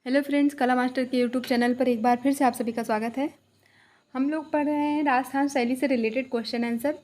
Hello friends, कला master के YouTube channel पर एक बार फिर से आप सभी का स्वागत है। हम लोग पढ़ रहे हैं राजस्थान शैली से रिलेटेड क्वेश्चन आंसर।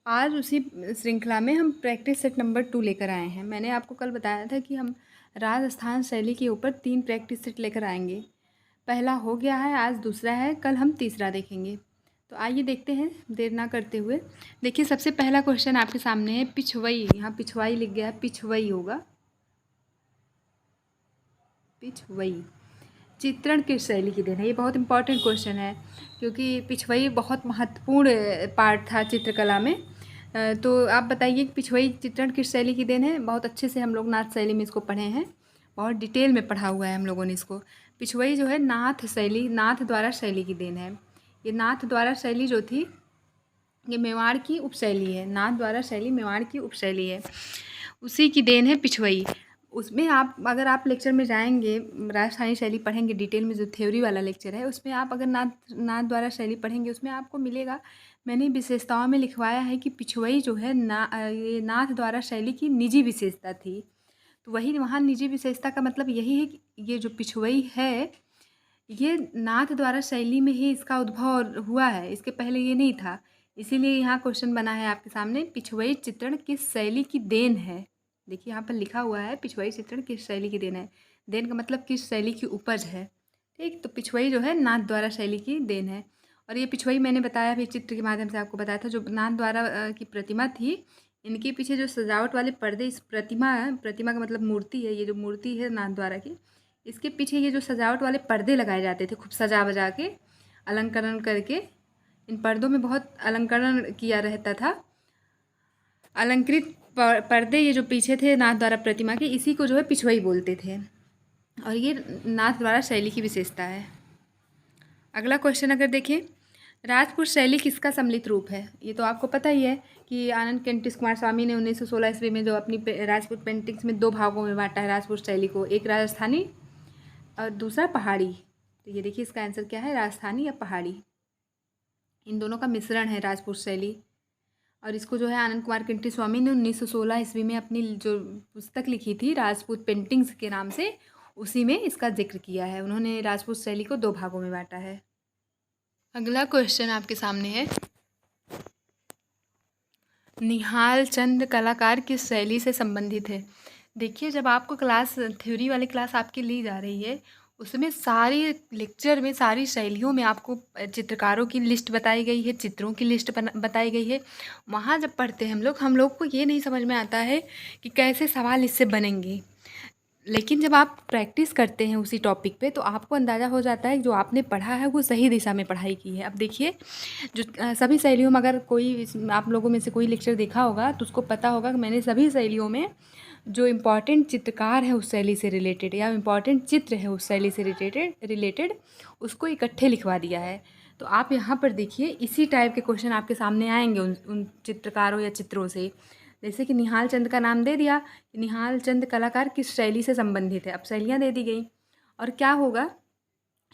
आज उसी श्रृंखला में हम प्रैक्टिस सेट नंबर 2 लेकर आए हैं। मैंने आपको कल बताया था कि हम राजस्थान शैली के ऊपर 3 प्रैक्टिस सेट लेकर आएंगे। पहला हो गया है, आज दूसरा है, कल हम तीसरा देखेंगे। तो आइए देखते हैं देर ना करते हुए। देखिए, सबसे पहला क्वेश्चन आपके सामने है पिछवई। यहाँ पिछवाई लिख गया है, पिछवई होगा, पिछवई। चित्रण किस शैली की देन है? ये बहुत इंपॉर्टेंट क्वेश्चन है क्योंकि पिछवई बहुत महत्वपूर्ण पार्ट था चित्रकला में। तो आप बताइए कि पिछवई चित्रण किस शैली की देन है? बहुत अच्छे से हम लोग नाथ शैली में इसको पढ़े हैं, बहुत डिटेल में पढ़ा हुआ है हम लोगों ने इसको। पिछवई जो है नाथ शैली, नाथ द्वारा शैली की देन है। ये नाथ द्वारा शैली जो थी, ये मेवाड़ की उपशैली है। नाथ द्वारा शैली मेवाड़ की उपशैली है, उसी की देन है पिछवई। उसमें आप अगर आप लेक्चर में जाएंगे, राजस्थानी शैली पढ़ेंगे डिटेल में, जो थ्योरी वाला लेक्चर है उसमें आप अगर नाथ नाथ द्वारा शैली पढ़ेंगे उसमें आपको मिलेगा, मैंने विशेषताओं में लिखवाया है कि पिछवई जो है ये नाथ द्वारा शैली की निजी विशेषता थी। तो वही वहाँ निजी विशेषता का मतलब यही है कि ये जो पिछवई है ये नाथ द्वारा शैली में ही इसका उद्भव हुआ है, इसके पहले ये नहीं था। इसीलिए यहाँ क्वेश्चन बना है आपके सामने, पिछवई चित्रण किस शैली की देन है। देखिए यहाँ पर लिखा हुआ है पिछवई चित्रण किस शैली की देन है। देन का मतलब किस शैली की उपज है। ठीक, तो पिछवई जो है नाथ द्वारा शैली की देन है। और ये पिछवई मैंने बताया भी, चित्र के माध्यम से आपको बताया था, जो नाथ द्वारा की प्रतिमा थी, इनके पीछे जो सजावट वाले पर्दे, इस प्रतिमा का मतलब मूर्ति है, ये जो मूर्ति है नाथ द्वारा की, इसके पीछे ये जो सजावट वाले पर्दे लगाए जाते थे, खूब सजा बजा के अलंकरण करके, इन पर्दों में बहुत अलंकरण किया रहता था। अलंकृत पर्दे ये जो पीछे थे नाथ द्वारा प्रतिमा के, इसी को जो है पिछवई बोलते थे, और ये नाथ द्वारा शैली की विशेषता है। अगला क्वेश्चन अगर देखें, राजपूत शैली किसका सम्मिलित रूप है? ये तो आपको पता ही है कि आनंद केंटिस कुमार स्वामी ने 1916 ईस्वी में जो अपनी राजपूत पेंटिंग्स में 2 भागों में बांटा है राजपूत शैली को, एक राजस्थानी और दूसरा पहाड़ी। तो ये देखिए इसका आंसर क्या है, राजस्थानी या पहाड़ी, इन दोनों का मिश्रण है राजपूत शैली। और इसको जो है आनंद कुमार केंटिस स्वामी ने 1916 ईस्वी में अपनी जो पुस्तक लिखी थी राजपूत पेंटिंग्स के नाम से, उसी में इसका जिक्र किया है। उन्होंने राजपूत शैली को 2 भागों में बांटा है। अगला क्वेश्चन आपके सामने है, निहाल चंद कलाकार किस शैली से संबंधित है? देखिए, जब आपको क्लास थ्योरी वाली क्लास आपकी ली जा रही है, उसमें सारी लेक्चर में सारी शैलियों में आपको चित्रकारों की लिस्ट बताई गई है, चित्रों की लिस्ट बताई गई है। वहाँ जब पढ़ते हैं हम लोग को ये नहीं समझ में आता है कि कैसे सवाल इससे बनेंगे, लेकिन जब आप प्रैक्टिस करते हैं उसी टॉपिक पे तो आपको अंदाज़ा हो जाता है कि जो आपने पढ़ा है वो सही दिशा में पढ़ाई की है। अब देखिए, जो सभी शैलियों में अगर कोई आप लोगों में से कोई लेक्चर देखा होगा तो उसको पता होगा कि मैंने सभी शैलियों में जो इम्पॉर्टेंट चित्रकार है उस शैली से रिलेटेड, या इम्पॉर्टेंट चित्र है उस शैली से रिलेटेड उसको इकट्ठे लिखवा दिया है। तो आप यहाँ पर देखिए, इसी टाइप के क्वेश्चन आपके सामने आएंगे उन चित्रकारों या चित्रों से। जैसे कि निहाल चंद का नाम दे दिया कि निहाल चंद कलाकार किस शैली से संबंधित है, अब शैलियाँ दे दी गई। और क्या होगा,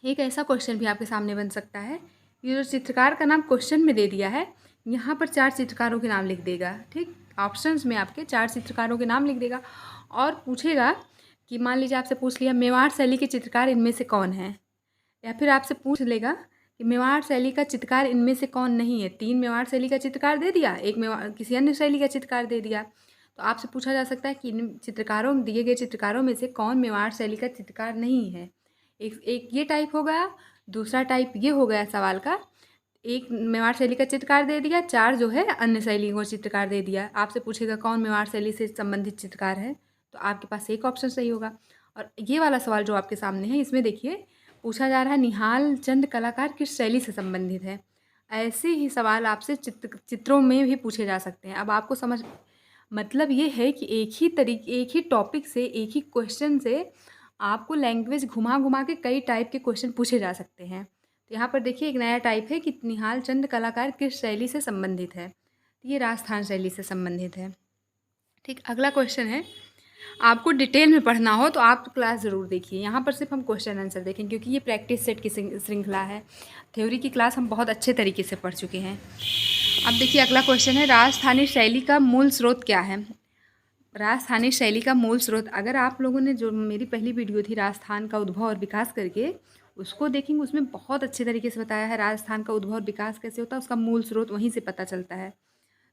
एक ऐसा क्वेश्चन भी आपके सामने बन सकता है, ये जो चित्रकार का नाम क्वेश्चन में दे दिया है, यहाँ पर 4 चित्रकारों के नाम लिख देगा। ठीक, ऑप्शंस में आपके 4 चित्रकारों के नाम लिख देगा और पूछेगा कि मान लीजिए आपसे पूछ लिया मेवाड़ शैली के चित्रकार इनमें से कौन है, या फिर आपसे पूछ लेगा कि मेवाड़ शैली का चित्रकार इनमें से कौन नहीं है। 3 मेवाड़ शैली का चित्रकार दे दिया, एक मेवाड़ किसी अन्य शैली का चित्रकार दे दिया, तो आपसे पूछा जा सकता है कि इन चित्रकारों दिए गए चित्रकारों में से कौन मेवाड़ शैली का चित्रकार नहीं है। एक ये टाइप हो गया। दूसरा टाइप ये हो गया सवाल का, एक मेवाड़ शैली का चित्रकार दे दिया, 4 जो है अन्य शैलियों को चित्रकार दे दिया। आपसे पूछेगा कौन मेवाड़ शैली से संबंधित चित्रकार है, तो आपके पास एक ऑप्शन सही होगा। और ये वाला सवाल जो आपके सामने है, इसमें देखिए पूछा जा रहा है निहाल चंद कलाकार किस शैली से संबंधित है। ऐसे ही सवाल आपसे चित्रों में भी पूछे जा सकते हैं। अब आपको समझ मतलब ये है कि एक ही टॉपिक से, एक ही क्वेश्चन से आपको लैंग्वेज घुमा घुमा के कई टाइप के क्वेश्चन पूछे जा सकते हैं। तो यहाँ पर देखिए एक नया टाइप है कि निहाल चंद कलाकार किस शैली से संबंधित है, तो ये राजस्थान शैली से संबंधित है। ठीक, अगला क्वेश्चन है, आपको डिटेल में पढ़ना हो तो आप क्लास ज़रूर देखिए। यहाँ पर सिर्फ हम क्वेश्चन आंसर देखें क्योंकि ये प्रैक्टिस सेट की श्रृंखला है। थ्योरी की क्लास हम बहुत अच्छे तरीके से पढ़ चुके हैं। अब देखिए अगला क्वेश्चन है, राजस्थानी शैली का मूल स्रोत क्या है? राजस्थानी शैली का मूल स्रोत, अगर आप लोगों ने जो मेरी पहली वीडियो थी राजस्थान का उद्भव और विकास करके, उसको देखेंगे, उसमें बहुत अच्छे तरीके से बताया है राजस्थान का उद्भव और विकास कैसे होता है, उसका मूल स्रोत वहीं से पता चलता है।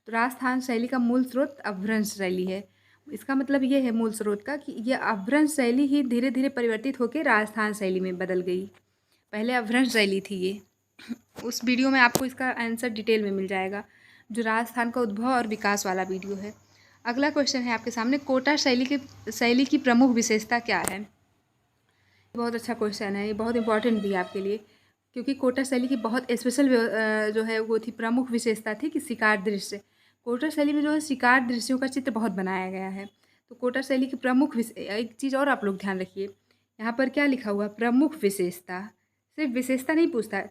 तो राजस्थान शैली का मूल स्रोत अपभ्रंश शैली है। इसका मतलब ये है मूल स्रोत का कि ये अपभ्रंश शैली ही धीरे धीरे परिवर्तित होकर राजस्थान शैली में बदल गई। पहले अपभ्रंश शैली थी ये। उस वीडियो में आपको इसका आंसर डिटेल में मिल जाएगा, जो राजस्थान का उद्भव और विकास वाला वीडियो है। अगला क्वेश्चन है आपके सामने, कोटा शैली की प्रमुख विशेषता क्या है। बहुत अच्छा क्वेश्चन है, ये बहुत इंपॉर्टेंट भी है आपके लिए, क्योंकि कोटा शैली की बहुत स्पेशल जो है वो थी, प्रमुख विशेषता थी कि शिकार दृश्य। कोटा शैली में जो है शिकार दृश्यों का चित्र बहुत बनाया गया है। तो कोटा शैली की प्रमुख एक चीज़ और आप लोग ध्यान रखिए, यहाँ पर क्या लिखा हुआ, प्रमुख विशेषता। सिर्फ विशेषता नहीं पूछता,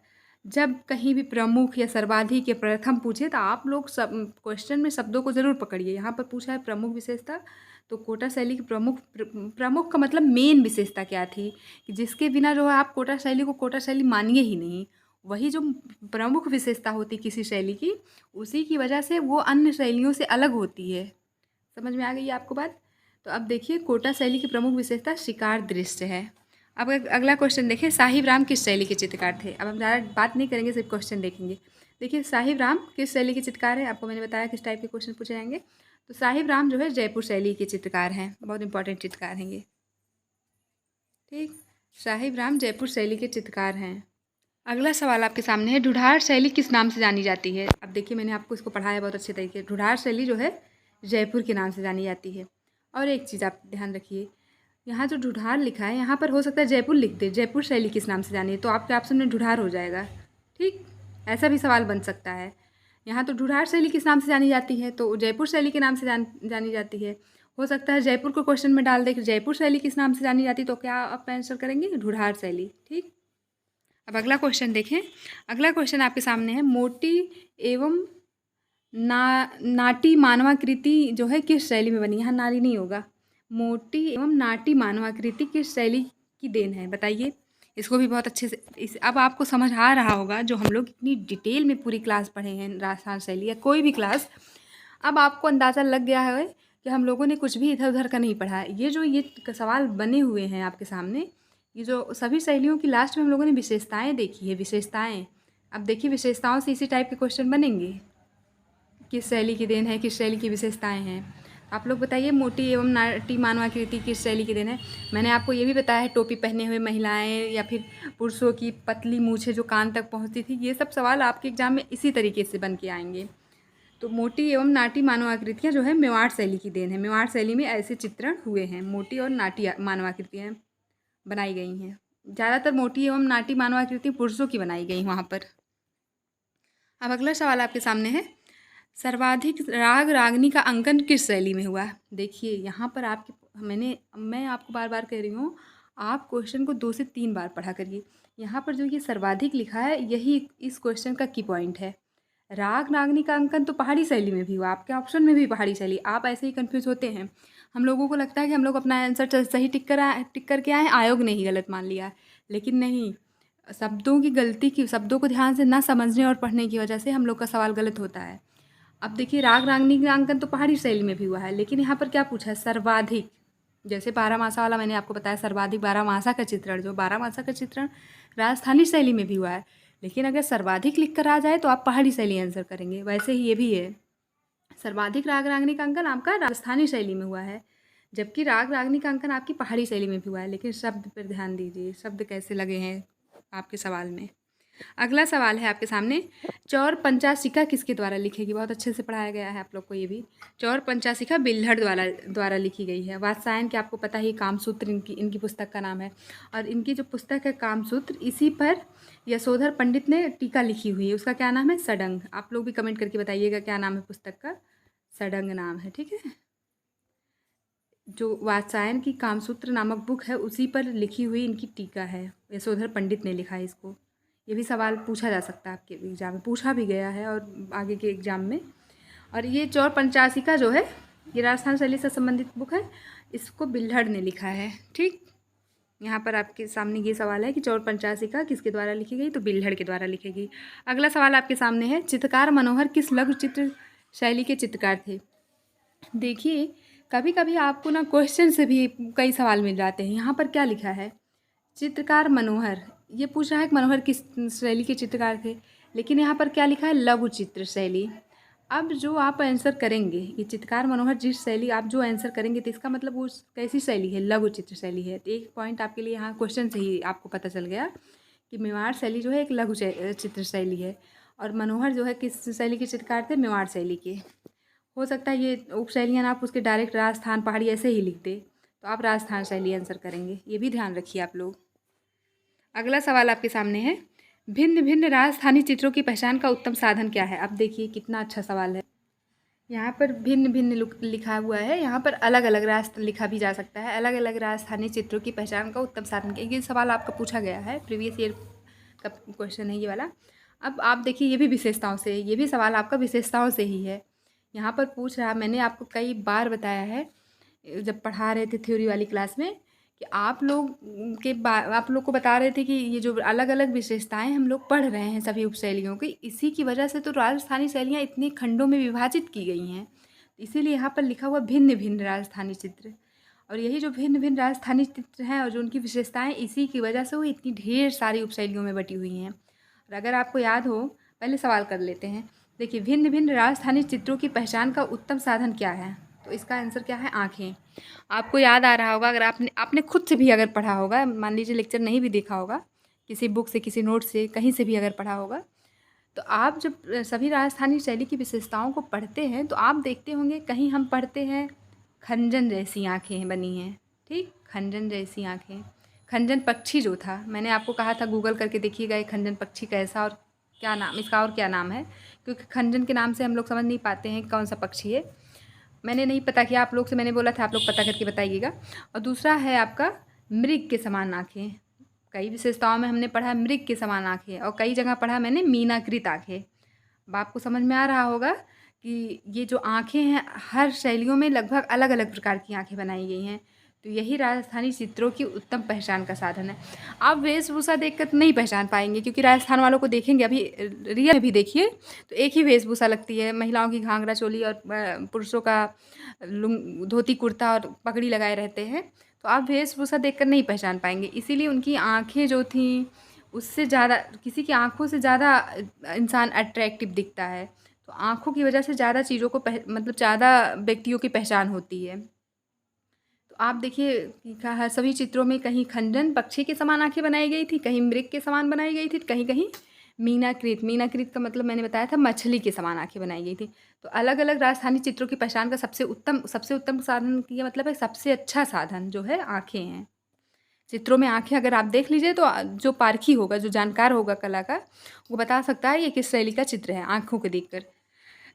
जब कहीं भी प्रमुख या सर्वाधिक या प्रथम पूछे तो आप लोग सब क्वेश्चन में शब्दों को ज़रूर पकड़िए। यहाँ पर पूछा है प्रमुख विशेषता, तो कोटा शैली की प्रमुख का मतलब मेन विशेषता क्या थी, कि जिसके बिना जो है आप कोटा शैली को कोटा शैली मानिए ही नहीं। वही जो प्रमुख विशेषता होती किसी शैली की, उसी की वजह से वो अन्य शैलियों से अलग होती है। समझ में आ गई आपको बात। तो अब देखिए, कोटा शैली की प्रमुख विशेषता शिकार दृश्य है। अब अगला क्वेश्चन देखिए, साहिब राम किस शैली के चित्रकार थे। अब हम ज़्यादा बात नहीं करेंगे, सिर्फ क्वेश्चन देखेंगे। देखिए, साहिब राम किस शैली के चित्रकार है, आपको मैंने बताया किस टाइप के क्वेश्चन पूछे जाएंगे। तो साहिब राम जो है जयपुर शैली के चित्रकार हैं, बहुत इंपॉर्टेंट चित्रकार हैं ये। ठीक, साहिब राम जयपुर शैली के चित्रकार हैं। अगला सवाल आपके सामने है, ढूढ़ार शैली किस नाम से जानी जाती है। अब देखिए, मैंने आपको इसको पढ़ाया बहुत अच्छे तरीके। ढूढ़ार शैली जो है जयपुर के नाम से जानी जाती है। और एक चीज़ आप ध्यान रखिए, यहाँ जो ढूढ़ार लिखा है, यहाँ पर हो सकता है जयपुर लिख दे, जयपुर शैली किस नाम से जानी है, तो आपके ऑप्शन में ढूढ़ार हो जाएगा। ठीक, ऐसा भी सवाल बन सकता है। यहाँ तो ढूढ़ार शैली किस नाम से जानी जाती है, तो जयपुर शैली के नाम से जानी जाती है। हो सकता है जयपुर को क्वेश्चन में डाल दे कि जयपुर शैली किस नाम से जानी जाती, तो क्या आप आंसर करेंगे, ढूढ़ार शैली। ठीक, अब अगला क्वेश्चन देखें। अगला क्वेश्चन आपके सामने है, मोटी एवं नाटी मानवाकृति जो है किस शैली में बनी। यहाँ नारी नहीं होगा, मोटी एवं नाटी मानवाकृति किस शैली की देन है, बताइए। इसको भी बहुत अच्छे से अब आपको समझ आ रहा होगा, जो हम लोग इतनी डिटेल में पूरी क्लास पढ़े हैं राजस्थान शैली या कोई भी क्लास, अब आपको अंदाज़ा लग गया है कि हम लोगों ने कुछ भी इधर उधर का नहीं पढ़ा है। ये सवाल बने हुए हैं आपके सामने, ये जो सभी शैलियों की लास्ट में हम लोगों ने विशेषताएँ देखी है, विशेषताएँ। अब देखिए, विशेषताओं से इसी टाइप के क्वेश्चन बनेंगे, किस शैली की देन है, किस शैली की विशेषताएं हैं। आप लोग बताइए, मोटी एवं नाटी मानवाकृति किस शैली की देन है। मैंने आपको ये भी बताया है, टोपी पहने हुए महिलाएं या फिर पुरुषों की पतली मूछें जो कान तक पहुंचती थी। ये सब सवाल आपके एग्जाम में इसी तरीके से बन के आएंगे। तो मोटी एवं नाटी मानवाकृतियाँ जो है मेवाड़ शैली की देन है। मेवाड़ शैली में ऐसे चित्रण हुए हैं, मोटी और नाटी मानवाकृतियाँ बनाई गई हैं। ज़्यादातर मोटी एवं नाटी मानवाकृति पुरुषों की बनाई गई वहाँ पर। अब अगला सवाल आपके सामने है, सर्वाधिक राग रागनी का अंकन किस शैली में हुआ। देखिए, यहाँ पर मैं आपको बार बार कह रही हूँ, आप क्वेश्चन को 2 से 3 बार पढ़ा करिए। यहाँ पर जो ये सर्वाधिक लिखा है, यही इस क्वेश्चन का की पॉइंट है। राग रागनी का अंकन तो पहाड़ी शैली में भी हुआ, आपके ऑप्शन में भी पहाड़ी शैली। आप ऐसे ही कन्फ्यूज़ होते हैं, हम लोगों को लगता है कि हम लोग अपना आंसर सही टिक करके आए, आयोग ने ही गलत मान लिया, लेकिन नहीं। शब्दों को ध्यान से ना समझने और पढ़ने की वजह से हम लोग का सवाल गलत होता है। अब देखिए, राग रागनी का अंकन तो पहाड़ी शैली में भी हुआ है, लेकिन यहाँ पर क्या पूछा है, सर्वाधिक। जैसे बारहमासा वाला मैंने आपको बताया, सर्वाधिक बारहमासा का चित्रण, जो बारहमासा का चित्रण राजस्थानी शैली में भी हुआ है, लेकिन अगर सर्वाधिक लिख कर आ जाए तो आप पहाड़ी शैली आंसर करेंगे। वैसे ही ये भी है, सर्वाधिक राग रागनी का अंकन आपका राजस्थानी शैली में हुआ है, जबकि राग रागनी का अंकन आपकी पहाड़ी शैली में भी हुआ है। लेकिन शब्द पर ध्यान दीजिए, शब्द कैसे लगे हैं आपके सवाल में। अगला सवाल है आपके सामने, चौर पंचाशिका किसके द्वारा लिखेगी। बहुत अच्छे से पढ़ाया गया है आप लोग को ये भी। चौर पंचाशिका बिल्हड़ द्वारा लिखी गई है। वात्सायन के आपको पता ही, कामसूत्र इनकी पुस्तक का नाम है, और इनकी जो पुस्तक है कामसूत्र, इसी पर यशोधर पंडित ने टीका लिखी हुई है। उसका क्या नाम है, सडंग। आप लोग भी कमेंट करके बताइएगा क्या नाम है पुस्तक का, सडंग नाम है। ठीक है, जो वात्सायन की कामसूत्र नामक बुक है, उसी पर लिखी हुई इनकी टीका है, यशोधर पंडित ने लिखा है इसको। ये भी सवाल पूछा जा सकता है आपके एग्जाम में, पूछा भी गया है और आगे के एग्जाम में। और ये चौर पंचाशिका जो है, ये राजस्थान शैली से संबंधित बुक है, इसको बिल्हड़ ने लिखा है। ठीक, यहाँ पर आपके सामने ये सवाल है कि चौर पंचाशिका किसके द्वारा लिखी गई, तो बिल्हड़ के द्वारा लिखी गई। अगला सवाल आपके सामने है, चित्रकार मनोहर किस लघु चित्र शैली के चित्रकार थे। देखिए, कभी कभी आपको ना क्वेश्चन से भी कई सवाल मिल जाते हैं। यहाँ पर क्या लिखा है, चित्रकार मनोहर, ये पूछ रहा है कि मनोहर किस शैली के चित्रकार थे, लेकिन यहाँ पर क्या लिखा है, लघु चित्र शैली। अब जो आप आंसर करेंगे, ये चित्रकार मनोहर जिस शैली आप जो आंसर करेंगे, तो इसका मतलब वो कैसी शैली है, लघु चित्र शैली है। तो एक पॉइंट आपके लिए यहाँ क्वेश्चन से ही आपको पता चल गया कि मेवाड़ शैली जो है एक लघु चित्र शैली है, और मनोहर जो है किस शैली के चित्रकार थे, मेवाड़ शैली के। हो सकता है ये उपशैलियाँ आप उसके डायरेक्ट राजस्थान पहाड़ी ऐसे ही लिख दे, तो आप राजस्थान शैली आंसर करेंगे, ये भी ध्यान रखिए आप लोग। अगला सवाल आपके सामने है, भिन्न भिन्न राजस्थानी चित्रों की पहचान का उत्तम साधन क्या है। अब देखिए कितना अच्छा सवाल है। यहाँ पर भिन्न भिन्न लिखा हुआ है, यहाँ पर अलग अलग लिखा भी जा सकता है, अलग अलग राजस्थानी चित्रों की पहचान का उत्तम साधन क्या। ये सवाल आपका पूछा गया है, प्रीवियस ईयर का क्वेश्चन है ये वाला। अब आप देखिए, ये भी विशेषताओं से, ये भी सवाल आपका विशेषताओं से ही है। यहाँ पर पूछ रहा, मैंने आपको कई बार बताया है जब पढ़ा रहे थे थ्योरी वाली क्लास में, कि आप लोग को बता रहे थे कि ये जो अलग अलग विशेषताएं हम लोग पढ़ रहे हैं सभी उपशैलियों की, इसी की वजह से तो राजस्थानी शैलियाँ इतने खंडों में विभाजित की गई हैं। इसीलिए यहाँ पर लिखा हुआ भिन्न भिन्न राजस्थानी चित्र, और यही जो भिन्न भिन्न राजस्थानी चित्र हैं और जो उनकी विशेषताएं, इसी की वजह से वो इतनी ढेर सारी उपशैलियों में बटी हुई हैं। और अगर आपको याद हो, पहले सवाल कर लेते हैं। देखिए, भिन्न भिन्न राजस्थानी चित्रों की पहचान का उत्तम साधन क्या है, तो इसका आंसर क्या है, आँखें। आपको याद आ रहा होगा, अगर आपने खुद से भी अगर पढ़ा होगा, मान लीजिए लेक्चर नहीं भी देखा होगा, किसी बुक से, किसी नोट से, कहीं से भी अगर पढ़ा होगा, तो आप जब सभी राजस्थानी शैली की विशेषताओं को पढ़ते हैं, तो आप देखते होंगे कहीं हम पढ़ते हैं खंजन जैसी आँखें बनी हैं, ठीक, खंजन जैसी आँखें। खंजन पक्षी जो था, मैंने आपको कहा था गूगल करके देखिएगा ये खंजन पक्षी कैसा और क्या नाम, इसका और क्या नाम है, क्योंकि खंजन के नाम से हम लोग समझ नहीं पाते हैं कौन सा पक्षी है। मैंने नहीं पता किया, आप लोग से मैंने बोला था, आप लोग पता करके बताइएगा। और दूसरा है आपका मृग के समान आँखें। कई विशेषताओं में हमने पढ़ा मृग के समान आँखें, और कई जगह पढ़ा मैंने मीनाकृत आँखें। अब आपको समझ में आ रहा होगा कि ये जो आँखें हैं, हर शैलियों में लगभग अलग अलग प्रकार की आँखें बनाई गई हैं। तो यही राजस्थानी चित्रों की उत्तम पहचान का साधन है। आप वेशभूषा देखकर नहीं पहचान पाएंगे, क्योंकि राजस्थान वालों को देखेंगे, अभी रियल में भी देखिए तो एक ही वेशभूषा लगती है, महिलाओं की घाघरा चोली और पुरुषों का धोती कुर्ता और पगड़ी लगाए रहते हैं। तो आप वेशभूषा देखकर नहीं पहचान पाएंगे, इसीलिए उनकी आँखें जो थीं, उससे ज़्यादा, किसी की आँखों से ज़्यादा इंसान अट्रैक्टिव दिखता है। तो आँखों की वजह से ज़्यादा चीज़ों को मतलब ज़्यादा व्यक्तियों की पहचान होती है। तो आप देखिए कि सभी चित्रों में कहीं खंजन पक्षी के समान आँखें बनाई गई थी, कहीं मृग के समान बनाई गई थी, कहीं कहीं मीनाकृत। मीनाकृत का मतलब मैंने बताया था मछली के समान आँखें बनाई गई थी। तो अलग अलग राजस्थानी चित्रों की पहचान का सबसे उत्तम साधन का मतलब है, सबसे अच्छा साधन जो है आँखें हैं। चित्रों में आँखें अगर आप देख लीजिए, तो जो पारखी होगा, जो जानकार होगा कला का, वो बता सकता है ये किस शैली का चित्र है आँखों को देखकर।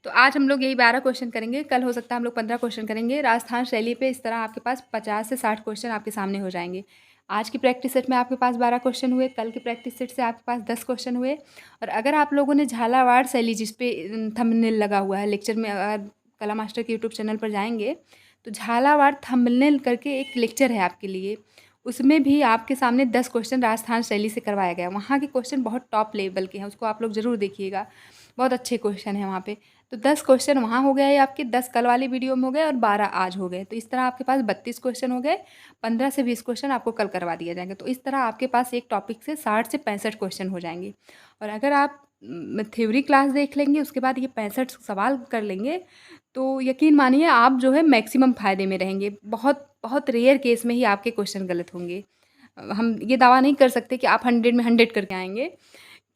तो आज हम लोग यही 12 क्वेश्चन करेंगे, कल हो सकता है हम लोग 15 क्वेश्चन करेंगे राजस्थान शैली पे। इस तरह आपके पास 50 से 60 क्वेश्चन आपके सामने हो जाएंगे। आज की प्रैक्टिस सेट में आपके पास 12 क्वेश्चन हुए, कल के प्रैक्टिस सेट से आपके पास 10 क्वेश्चन हुए। और अगर आप लोगों ने झालावाड़ शैली, जिस पे थंबनेल लगा हुआ है लेक्चर में, अगर कला मास्टर के यूट्यूब चैनल पर जाएंगे तो झालावाड़ थंबनेल करके एक लेक्चर है आपके लिए, उसमें भी आपके सामने 10 क्वेश्चन राजस्थान शैली से करवाया गया। वहाँ के क्वेश्चन बहुत टॉप लेवल के हैं, उसको आप लोग ज़रूर देखिएगा, बहुत अच्छे क्वेश्चन हैं वहाँ पे। तो 10 क्वेश्चन वहाँ हो गए आपके, 10 कल वाली वीडियो में हो गए और 12 आज हो गए। तो इस तरह आपके पास 32 क्वेश्चन हो गए, 15 से 20 क्वेश्चन आपको कल करवा दिया जाएंगे। तो इस तरह आपके पास एक टॉपिक से 60 से 65 क्वेश्चन हो जाएंगे। और अगर आप थ्योरी क्लास देख लेंगे, उसके बाद ये 65 सवाल कर लेंगे, तो यकीन मानिए आप जो है मैक्सिमम फ़ायदे में रहेंगे। बहुत बहुत रेयर केस में ही आपके क्वेश्चन गलत होंगे। हम ये दावा नहीं कर सकते कि आप 100 में 100 करके आएंगे,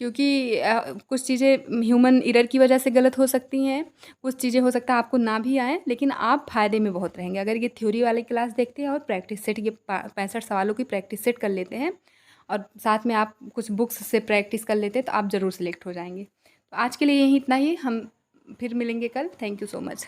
क्योंकि कुछ चीज़ें ह्यूमन एरर की वजह से गलत हो सकती हैं, कुछ चीज़ें हो सकता है आपको ना भी आएँ, लेकिन आप फ़ायदे में बहुत रहेंगे अगर ये थ्योरी वाली क्लास देखते हैं और प्रैक्टिस सेट, ये 65 सवालों की प्रैक्टिस सेट कर लेते हैं, और साथ में आप कुछ बुक्स से प्रैक्टिस कर लेते हैं, तो आप ज़रूर सिलेक्ट हो जाएंगे। तो आज के लिए यही इतना ही, हम फिर मिलेंगे कल। Thank you so much.